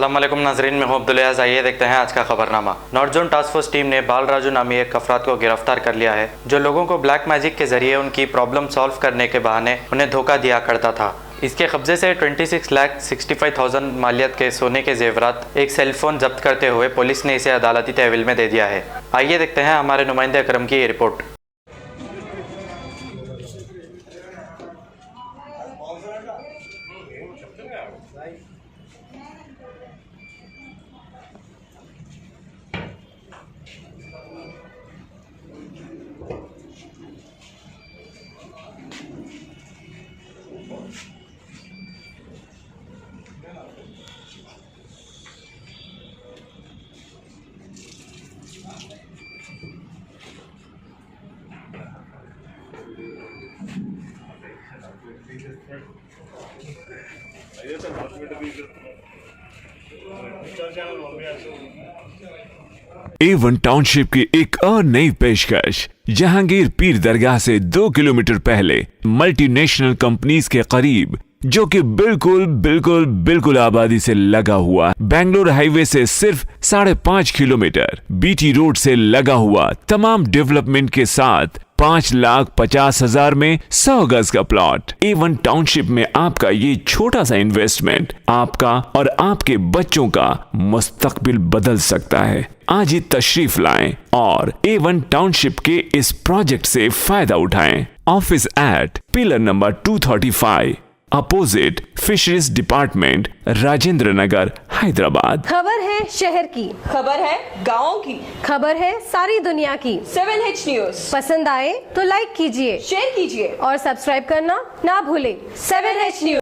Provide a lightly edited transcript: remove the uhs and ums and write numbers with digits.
अस्सलाम वालेकुम नाजरीन, मैं हूं अब्दुल अयाज। आइए देखते हैं आज का खबरनामा। North zone task force team ने बाल राजू नामी एक अफराद को गिरफ्तार कर लिया है जो लोगों को ब्लैक मैजिक के जरिए उनकी प्रॉब्लम सॉल्व करने के बहाने उन्हें धोखा दिया करता था। इसके कब्जे से 26,65,000 मालियत के सोने के जेवरात, एक सेलफोन जब्त करते हुए पुलिस ने इसे अदालती तहवील में दे दिया है। आइए देखते हैं हमारे नुमाइंदे अकरम की ये रिपोर्ट। A1 टाउनशिप की एक और नई पेशकश। जहांगीर पीर दरगाह से 2 किलोमीटर पहले मल्टीनेशनल कंपनीज के करीब, जो कि बिल्कुल आबादी से लगा हुआ, बेंगलोर हाईवे से सिर्फ 5.5 किलोमीटर, बीटी रोड से लगा हुआ, तमाम डेवलपमेंट के साथ 5,50,000 में 100 गज का प्लॉट। A1 टाउनशिप में आपका ये छोटा सा इन्वेस्टमेंट आपका और आपके बच्चों का मुस्तकबिल बदल सकता है। आज ही तशरीफ लाएं और A1 टाउनशिप के इस प्रोजेक्ट से फायदा उठाएं। Office at pillar number 235 opposite fisheries department, Rajendra Nagar, Hyderabad. खबर है शहर की, खबर है गाँव की, खबर है सारी दुनिया की। 7H न्यूज पसंद आए तो लाइक कीजिए, शेयर कीजिए और सब्सक्राइब करना ना भूले। 7H news.